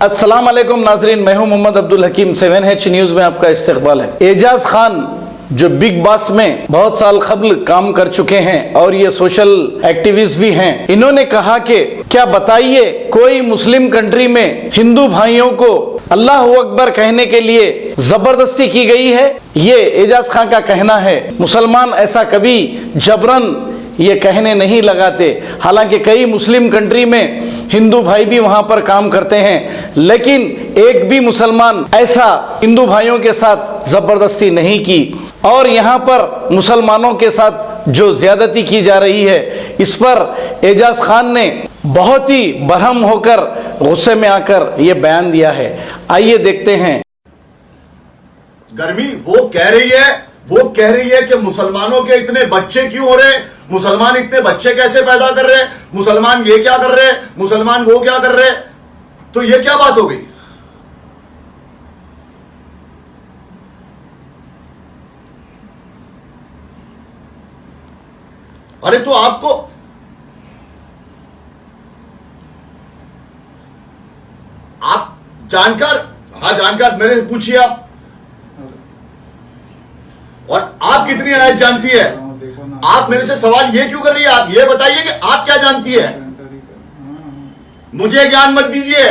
अस्सलाम वालेकुम नाजरीन, मैं हूं मोहम्मद अब्दुल हकीम। 7H न्यूज में आपका इस्तकबाल है। एजाज खान जो बिग बॉस में बहुत साल कबल काम कर चुके हैं और ये सोशल एक्टिविस्ट भी हैं, इन्होंने कहा कि क्या बताइए कोई मुस्लिम कंट्री में हिंदू भाइयों को अल्लाह अकबर कहने के लिए जबरदस्ती की गई है। ये एजाज खान का कहना है। मुसलमान ऐसा कभी जबरन ये कहने नहीं लगाते। हालांकि कई मुस्लिम कंट्री में हिंदू भाई भी वहां पर काम करते हैं, लेकिन एक भी मुसलमान ऐसा हिंदू भाइयों के साथ जबरदस्ती नहीं की। और यहाँ पर मुसलमानों के साथ जो ज्यादती की जा रही है, इस पर एजाज खान ने बहुत ही बरहम होकर गुस्से में आकर ये बयान दिया है। आइए देखते हैं। गर्मी वो कह रही है कि मुसलमानों के इतने बच्चे क्यों हो रहे, मुसलमान इतने बच्चे कैसे पैदा कर रहे, मुसलमान ये क्या कर रहे, मुसलमान वो क्या कर रहे। तो ये क्या बात हो गई? अरे तो आपको आप जानकार मेरे से पूछिए आप, और आप कितनी आयत जानती है? आप मेरे से सवाल ये क्यों कर रही है? आप ये बताइए कि आप क्या जानती है। मुझे ज्ञान मत दीजिए,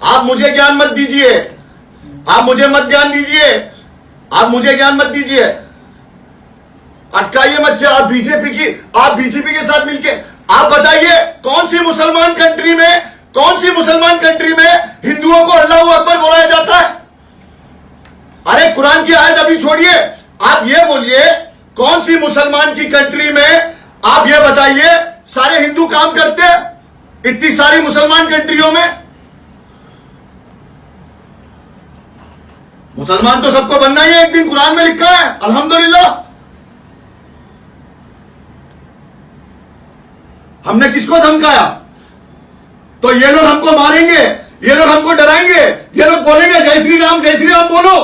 आप मुझे ज्ञान मत दीजिए, आप मुझे मत ज्ञान दीजिए, आप मुझे ज्ञान मत दीजिए, अटकाइए मत। क्या आप बीजेपी के साथ मिलके आप बताइए कौन सी मुसलमान कंट्री में हिंदुओं को अल्लाह अकबर बोलाया जाता है? अरे कुरान की आयत अभी छोड़िए, आप ये बोलिए कौन सी मुसलमान की कंट्री में, आप ये बताइए, सारे हिंदू काम करते हैं इतनी सारी मुसलमान कंट्रियों में? मुसलमान तो सबको बनना ही है, एक दिन कुरान में लिखा है, अल्हम्दुलिल्लाह। हमने किसको धमकाया? तो ये लोग हमको मारेंगे, ये लोग हमको डराएंगे, ये लोग बोलेंगे जय श्री राम बोलो।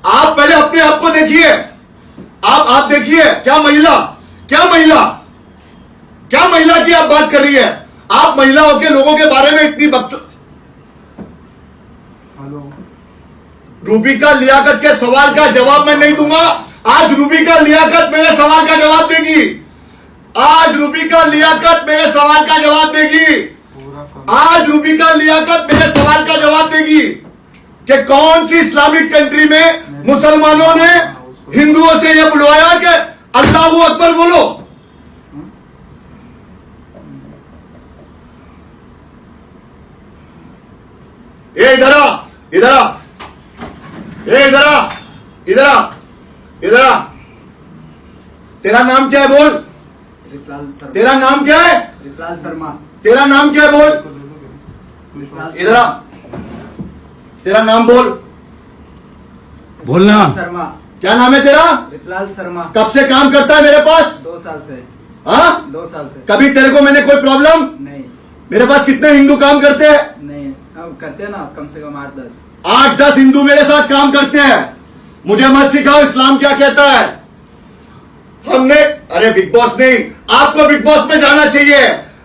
आप पहले अपने आप को देखिए, आप देखिए क्या महिला की आप बात कर रही है? आप महिलाओं के लोगों के बारे में इतनी रूबिका लियाकत के सवाल का जवाब मैं नहीं दूंगा। आज रूबिका लियाकत मेरे सवाल का जवाब देगी, आज रूबिका लियाकत मेरे सवाल का जवाब देगी कि कौन सी इस्लामिक कंट्री में मुसलमानों ने हिंदुओं से यह बुलवाया कि अल्लाहू अकबर बोलो। इधर आ। तेरा नाम क्या है बोल? तेरा नाम क्या है? रिपलाल शर्मा। तेरा नाम क्या है बोल? इधर आ, तेरा नाम बोलना। शर्मा। क्या नाम है तेरा? रिपलाल शर्मा। कब से काम करता है मेरे पास? 2 साल से। हाँ, 2 साल से। कभी तेरे को मैंने कोई प्रॉब्लम? नहीं। मेरे पास कितने हिंदू काम करते हैं? नहीं, अब करते हैं ना, कम से कम 8-10। 8-10 हिंदू मेरे साथ काम करते हैं। मुझे मत सिखाओ इस्लाम क्या कहता है। अरे बिग बॉस नहीं, आपको बिग बॉस में जाना चाहिए।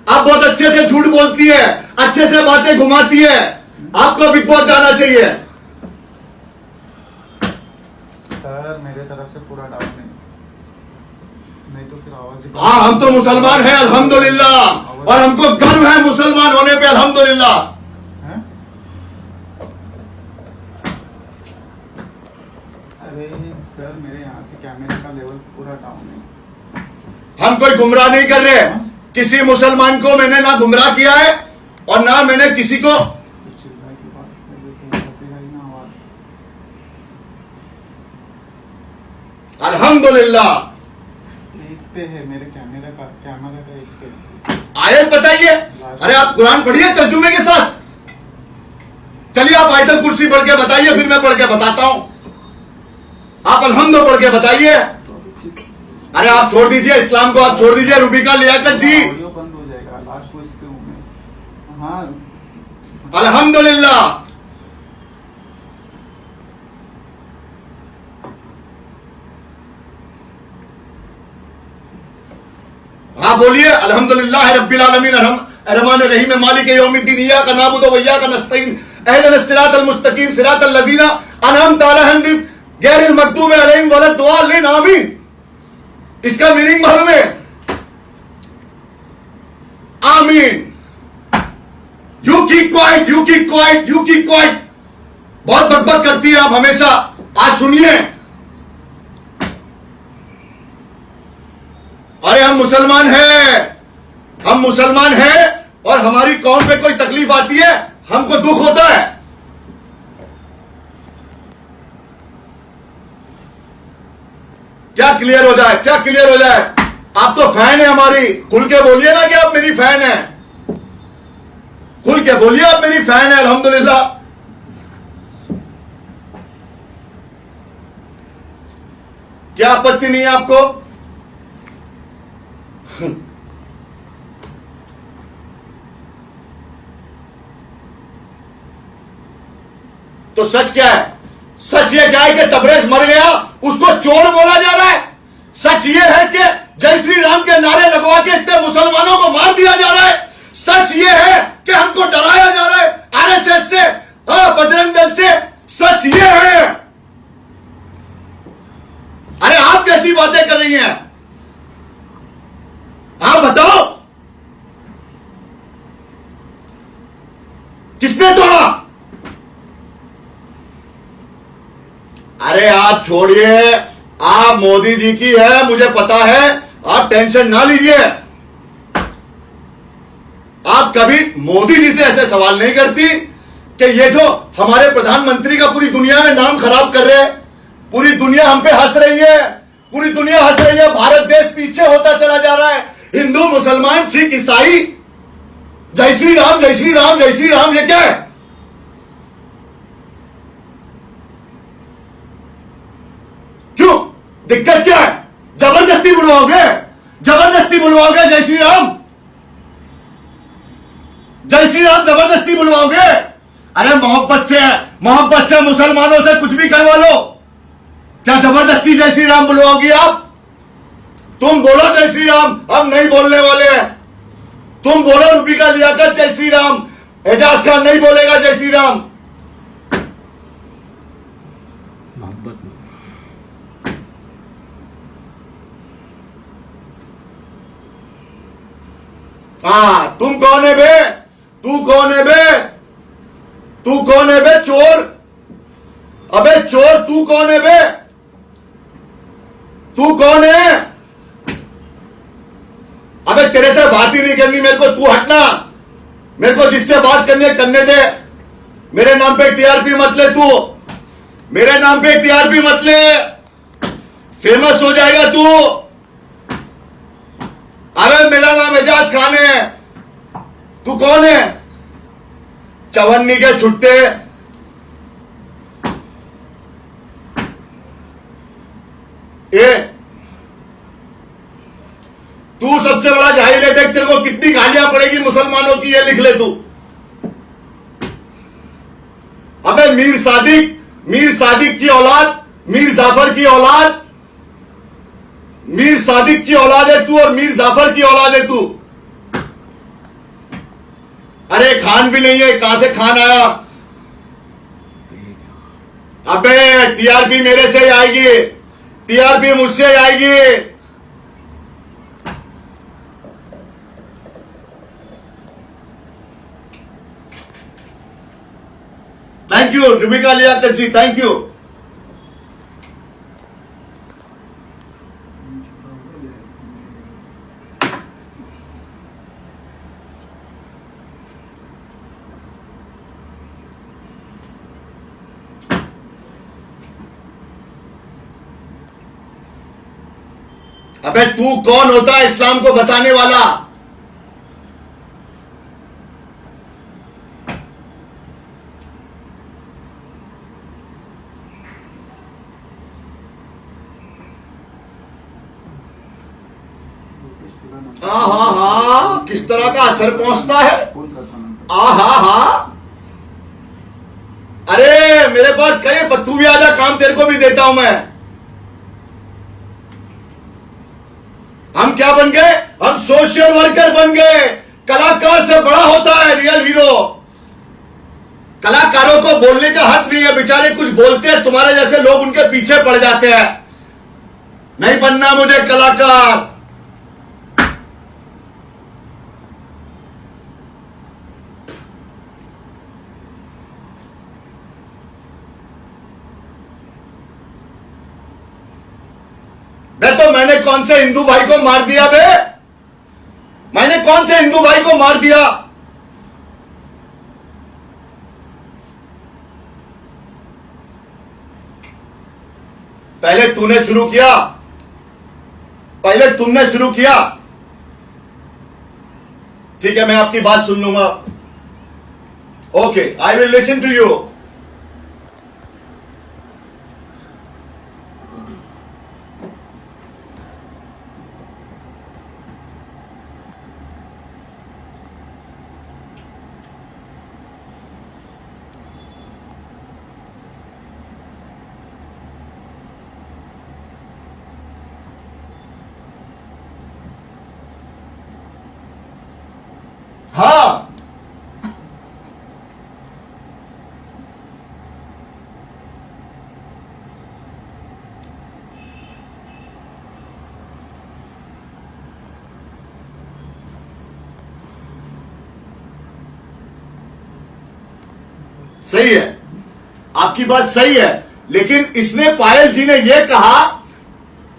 आप बहुत अच्छे से झूठ बोलती है, अच्छे से बातें घुमाती है, आपको बिग बॉस जाना चाहिए। सर मेरे तरफ से पूरा डाउट नहीं तो फिर आवाज। हाँ, हम तो मुसलमान हैं अल्हम्दुलिल्लाह, और हमको गर्व है मुसलमान होने पे अल्हम्दुलिल्लाह। अरे सर मेरे यहाँ से कैमरे का लेवल पूरा डाउन है। हम कोई गुमराह नहीं कर रहे। किसी मुसलमान को मैंने ना गुमराह किया है और ना मैंने किसी को। अल्हम्दुलिल्लाह एक पे है मेरे कैमरे का एक पे। आयत बताइए। अरे आप कुरान पढ़िए तर्जुमे के साथ। चलिए आप आयतल कुर्सी पढ़ के बताइए, फिर मैं पढ़ के बताता हूं। आप अल्हम्दु पढ़ के बताइए। अरे आप छोड़ दीजिए इस्लाम को, आप छोड़ दीजिए। रूबिका लियाकत जी, ऑडियो बंद हो जाएगा, लास्ट को इस पे हूं मैं। हाँ अल्हम्दुलिल्लाह। हाँ बोलिए, अल्हम्दुलिल्लाह रब्बिल आलमीन। रहमान रहीम मालिक यौमिद्दीन इय्याका नअबुदु व इय्याका नस्तईन इहदिनस सिरातल मुस्तकीम सिरातल लज़ीना अनअमता अलैहिम गैरिल मग़दूबि अलैहिम वलद्दालिन आमीन। इसका मीनिंग मालूम है? आमीन। You keep quiet, you keep quiet, you keep quiet. बहुत बकबक करती है आप हमेशा। आज सुनिए, अरे हम मुसलमान हैं, हम मुसलमान हैं और हमारी कौम पे कोई तकलीफ आती है हमको दुख होता है। क्या क्लियर हो जाए, क्या क्लियर हो जाए? आप तो फैन है हमारी, खुल के बोलिए ना कि आप मेरी फैन है। खुल के बोलिए आप मेरी फैन है। अल्हम्दुलिल्लाह। क्या आपत्ति नहीं है आपको? तो सच क्या है? सच ये क्या है कि तबरेज मर गया, उसको चोर बोला जा रहा है। सच ये है कि जय श्री राम के नारे लगवा के इतने मुसलमानों को मार दिया जा रहा है। सच ये है कि हमको डराया जा रहा है आरएसएस से, बजरंग दल से। सच ये है। अरे आप कैसी बातें कर रही हैं? आप बताओ, किसने तोड़ा? अरे आप छोड़िए, आप मोदी जी की है मुझे पता है, आप टेंशन ना लीजिए। आप कभी मोदी जी से ऐसे सवाल नहीं करती कि ये जो हमारे प्रधानमंत्री का पूरी दुनिया में नाम खराब कर रहे हैं, पूरी दुनिया हम पे हंस रही है, पूरी दुनिया हंस रही है, भारत देश पीछे होता चला जा रहा है। हिंदू मुसलमान सिख ईसाई जय श्री राम जय श्री राम जय श्री राम, ये क्या है? क्यों? दिक्कत क्या है? जबरदस्ती बुलवाओगे, जबरदस्ती बुलवाओगे जय श्री राम, जय श्री राम जबरदस्ती बुलवाओगे? अरे मोहब्बत से मुसलमानों से कुछ भी करवा लो, क्या जबरदस्ती जय श्री राम बुलवाओगी आप? तुम बोलो जय श्री राम, हम नहीं बोलने वाले हैं। तुम बोलो रूबिका लियाकत जय श्री राम, एजाज खान नहीं बोलेगा जय श्री राम। हाँ, तुम कौन है बे? तू कौन है बे? तू कौन है बे चोर? अबे चोर तू कौन है बे? तू कौन है? अबे तेरे से बात ही नहीं करनी मेरे को, तू हटना। मेरे को जिससे बात करनी है करने दे। मेरे नाम पे टीआरपी मत ले तू, मेरे नाम पे टीआरपी मत ले, फेमस हो जाएगा तू। अबे मेरा नाम एजाज खान है, तू कौन है? चवन्नी के छुट्टे। ये तू सबसे बड़ा जाहिल है। देख तेरे को कितनी गालियां पड़ेगी मुसलमानों की, ये लिख ले तू। अबे मीर सादिक की औलाद, मीर जाफर की औलाद, मीर सादिक की औलाद है तू और मीर जाफर की औलाद है तू। अरे खान भी नहीं है, कहां से खान आया? अबे टीआरपी मेरे से ही आएगी, टीआरपी मुझसे ही आएगी। Thank you Rubika Liyaquat ji, thank you. अबे तू कौन होता है इस्लाम को बताने वाला? हाँ, किस तरह का असर पहुंचता है। अरे मेरे पास कहीं तू भी आजा, काम तेरे को भी देता हूं मैं। हम क्या बन गए? हम सोशल वर्कर बन गए। कलाकार से बड़ा होता है रियल हीरो। कलाकारों को बोलने का हक नहीं है, बेचारे कुछ बोलते हैं, तुम्हारे जैसे लोग उनके पीछे पड़ जाते हैं। नहीं बनना मुझे कलाकार। मैंने कौन से हिंदू भाई को मार दिया बे? मैंने कौन से हिंदू भाई को मार दिया? पहले तूने शुरू किया, पहले तुमने शुरू किया। ठीक है, मैं आपकी बात सुन लूंगा। Okay, I will listen to you. हाँ, सही है, आपकी बात सही है, लेकिन इसने पायल जी ने यह कहा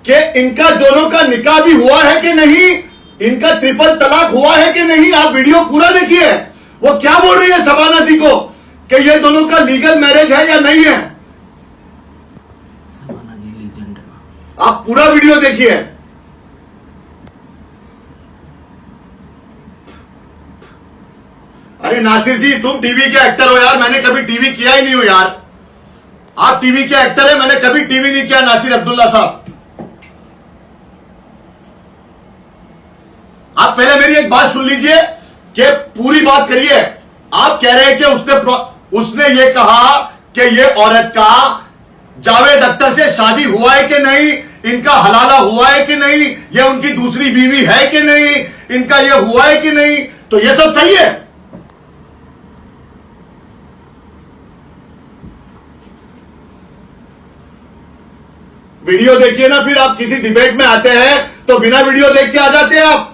कि इनका दोनों का निकाह भी हुआ है कि नहीं, इनका ट्रिपल तलाक हुआ है कि नहीं। आप वीडियो पूरा देखिए, वो क्या बोल रही है शबाना जी को कि ये दोनों का लीगल मैरिज है या नहीं है। शबाना जी लीजेंड। आप पूरा वीडियो देखिए। अरे नासिर जी, तुम टीवी के एक्टर हो यार, मैंने कभी टीवी किया ही नहीं हो यार। आप टीवी के एक्टर है, मैंने कभी टीवी नहीं किया। नासिर अब्दुल्ला साहब, आप पहले मेरी एक बात सुन लीजिए कि पूरी बात करिए। आप कह रहे हैं कि उसने ये कहा कि ये औरत का जावेद अख्तर से शादी हुआ है कि नहीं, इनका हलाला हुआ है कि नहीं, ये उनकी दूसरी बीवी है कि नहीं, इनका ये हुआ है कि नहीं, तो ये सब सही है। वीडियो देखिए ना, फिर आप किसी डिबेट में आते हैं तो बिना वीडियो देख के आ जाते हैं आप।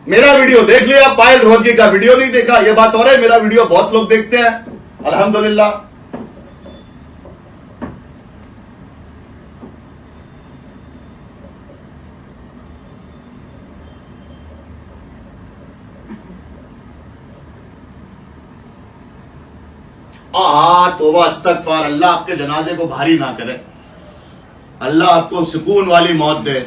मेरा वीडियो देख लिया, पायल रोहतगी का वीडियो नहीं देखा, यह बात और है। मेरा वीडियो बहुत लोग देखते हैं, अल्हम्दुलिल्लाह। तौबा अस्तगफार। अल्लाह आपके जनाजे को भारी ना करे, अल्लाह आपको सुकून वाली मौत दे।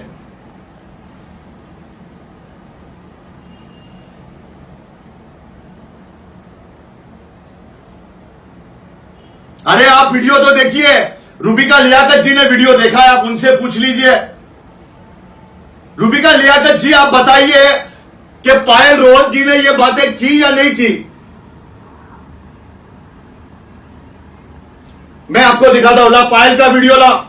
अरे आप वीडियो तो देखिए, रूबिका लियाकत जी ने वीडियो देखा है, आप उनसे पूछ लीजिए। रूबिका लियाकत जी, आप बताइए कि पायल रोहतगी ने ये बातें की या नहीं की। मैं आपको दिखाता हूं, ला पायल का वीडियो ला,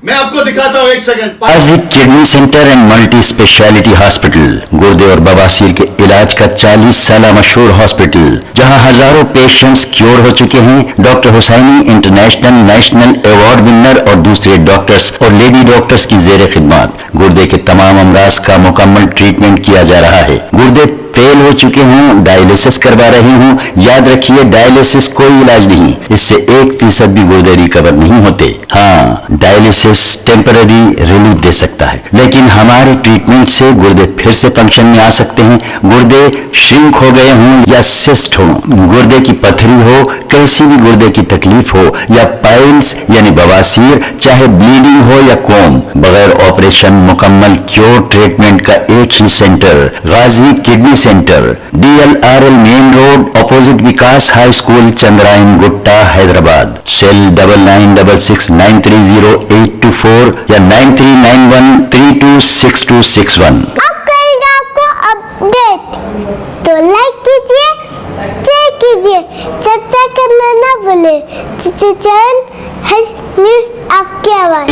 मैं आपको दिखाता हूं, एक सेकंड। आजिक kidney centre and multi speciality hospital, गुर्दे और बवासीर के इलाज का 40 साल मशहूर हॉस्पिटल, जहां हजारों पेशेंट्स क्योर हो चुके हैं। Doctor Husaini international national award winner और दूसरे डॉक्टर्स और लेडी डॉक्टर्स की जेर खिदमत गुर्दे के तमाम अमराज का मुकम्मल ट्रीटमेंट किया जा रहा है। गुर्दे फेल हो चुके हों, डायलिसिस करवा रहे हों, याद रखिए डायलिसिस कोई इलाज नहीं, इससे 1% भी गुर्दे रिकवर नहीं होते। हाँ, डायलिसिस टेम्पररी रिलीफ दे सकता है, लेकिन हमारे ट्रीटमेंट से गुर्दे फिर से फंक्शन में आ सकते हैं। गुर्दे श्रिंक हो गए हों या सिस्ट हो, गुर्दे की पथरी हो, कैसी भी गुर्दे की तकलीफ हो, या पाइल्स यानी बवासीर, चाहे ब्लीडिंग हो या कोम, बगैर ऑपरेशन मुकम्मल क्योर ट्रीटमेंट का एक ही centre, Ghazi kidney centre, DLRL main road, opposite Vikas high school, Chandrayangutta, Hyderabad. Cell 9966930824 या 9391326261। अब करेंगे आपको अपडेट, तो लाइक कीजिए, शेयर कीजिए, चर्चा करना ना भूले। चैनल न्यूज़ आपकी आवाज़।